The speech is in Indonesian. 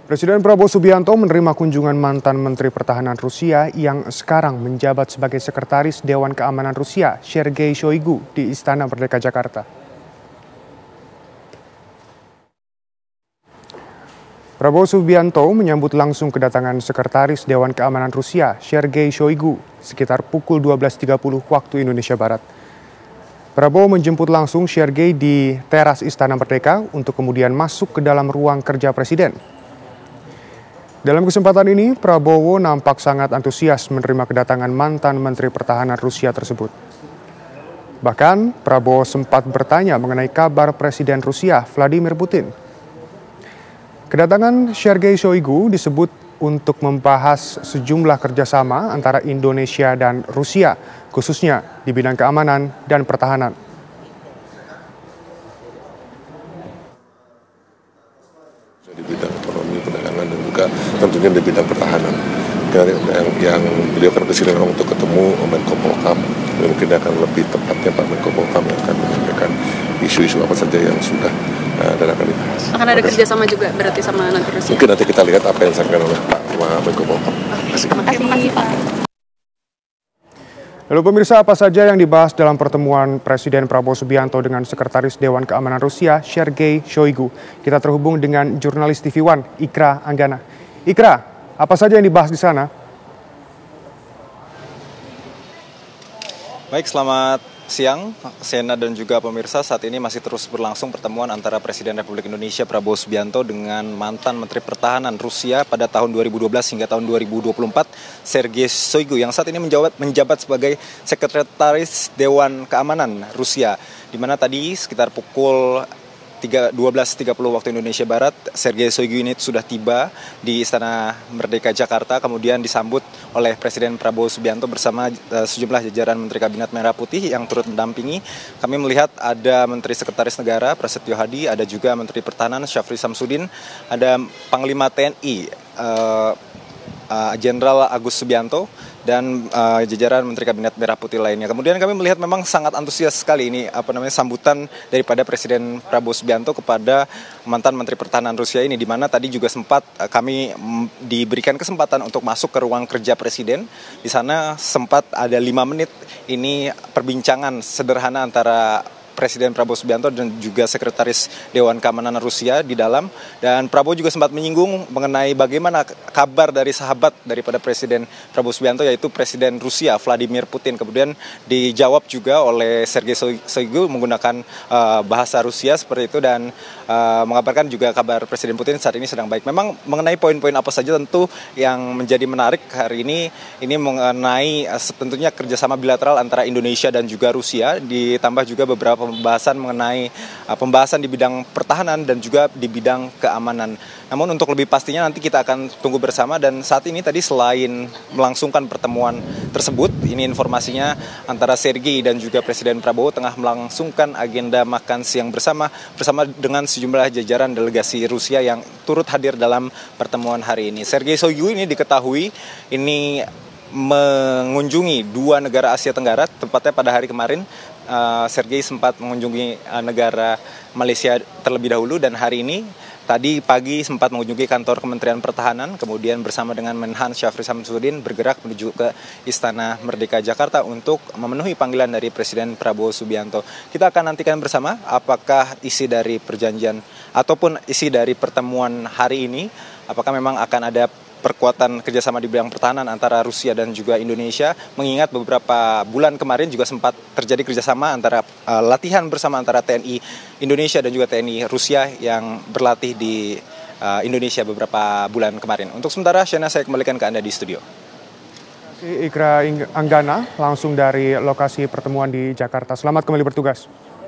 Presiden Prabowo Subianto menerima kunjungan mantan Menteri Pertahanan Rusia yang sekarang menjabat sebagai Sekretaris Dewan Keamanan Rusia, Sergei Shoigu, di Istana Merdeka Jakarta. Prabowo Subianto menyambut langsung kedatangan Sekretaris Dewan Keamanan Rusia, Sergei Shoigu, sekitar pukul 12.30 waktu Indonesia Barat. Prabowo menjemput langsung Sergei di teras Istana Merdeka untuk kemudian masuk ke dalam ruang kerja Presiden. Dalam kesempatan ini, Prabowo nampak sangat antusias menerima kedatangan mantan Menteri Pertahanan Rusia tersebut. Bahkan, Prabowo sempat bertanya mengenai kabar Presiden Rusia, Vladimir Putin. Kedatangan Sergei Shoigu disebut untuk membahas sejumlah kerjasama antara Indonesia dan Rusia, khususnya di bidang keamanan dan pertahanan. Di bidang ekonomi, perdagangan, dan juga tentunya di bidang pertahanan. Yang beliau kan kesini memang untuk ketemu Menko Polhukam. Mungkin akan lebih tepatnya Pak Menko Polhukam yang akan menyampaikan isu-isu apa saja yang sudah dan akan dibahas. Akan ada kerjasama juga berarti sama nanti Rusia? Mungkin nanti kita lihat apa yang disampaikan oleh Pak Menko Polhukam. Terima kasih Pak. Lalu pemirsa, apa saja yang dibahas dalam pertemuan Presiden Prabowo Subianto dengan Sekretaris Dewan Keamanan Rusia, Sergei Shoigu? Kita terhubung dengan jurnalis TV One, Ikra Anggana. Ikra, apa saja yang dibahas di sana? Baik, selamat siang, Sena dan juga pemirsa. Saat ini masih terus berlangsung pertemuan antara Presiden Republik Indonesia Prabowo Subianto dengan mantan Menteri Pertahanan Rusia pada tahun 2012 hingga tahun 2024, Sergei Shoigu, yang saat ini menjabat sebagai Sekretaris Dewan Keamanan Rusia, di mana tadi sekitar pukul 12.30 waktu Indonesia Barat, Sergei Shoigu ini sudah tiba di Istana Merdeka Jakarta, kemudian disambut oleh Presiden Prabowo Subianto bersama sejumlah jajaran Menteri Kabinet Merah Putih yang turut mendampingi. Kami melihat ada Menteri Sekretaris Negara Prasetyo Hadi, ada juga Menteri Pertahanan Syafri Samsudin, ada Panglima TNI Jenderal Agus Subianto, dan jajaran Menteri Kabinet Merah Putih lainnya. Kemudian kami melihat memang sangat antusias sekali ini sambutan daripada Presiden Prabowo Subianto kepada mantan Menteri Pertahanan Rusia ini, di mana tadi juga sempat kami diberikan kesempatan untuk masuk ke ruang kerja Presiden. Di sana sempat ada 5 menit ini perbincangan sederhana antara Presiden Prabowo Subianto dan juga Sekretaris Dewan Keamanan Rusia di dalam. Dan Prabowo juga sempat menyinggung mengenai bagaimana kabar dari sahabat daripada Presiden Prabowo Subianto, yaitu Presiden Rusia Vladimir Putin. Kemudian dijawab juga oleh Sergei Shoigu menggunakan bahasa Rusia seperti itu, dan mengabarkan juga kabar Presiden Putin saat ini sedang baik. Memang mengenai poin-poin apa saja tentu yang menjadi menarik hari ini mengenai tentunya kerjasama bilateral antara Indonesia dan juga Rusia, ditambah juga beberapa pembahasan mengenai pembahasan di bidang pertahanan dan juga di bidang keamanan. Namun untuk lebih pastinya nanti kita akan tunggu bersama, dan saat ini tadi selain melangsungkan pertemuan tersebut, ini informasinya antara Sergei dan juga Presiden Prabowo tengah melangsungkan agenda makan siang bersama dengan sejumlah jajaran delegasi Rusia yang turut hadir dalam pertemuan hari ini. Sergei Shoigu ini diketahui ini mengunjungi 2 negara Asia Tenggara, tepatnya pada hari kemarin Sergei sempat mengunjungi negara Malaysia terlebih dahulu, dan hari ini tadi pagi sempat mengunjungi kantor Kementerian Pertahanan, kemudian bersama dengan Menhan Syafri Samsudin bergerak menuju ke Istana Merdeka Jakarta untuk memenuhi panggilan dari Presiden Prabowo Subianto. Kita akan nantikan bersama apakah isi dari perjanjian ataupun isi dari pertemuan hari ini, apakah memang akan ada perkuatan kerjasama di bidang pertahanan antara Rusia dan juga Indonesia, mengingat beberapa bulan kemarin juga sempat terjadi kerjasama antara latihan bersama antara TNI Indonesia dan juga TNI Rusia yang berlatih di Indonesia beberapa bulan kemarin. Untuk sementara, Shena, saya kembalikan ke Anda di studio. Ikra Anggana langsung dari lokasi pertemuan di Jakarta. Selamat kembali bertugas.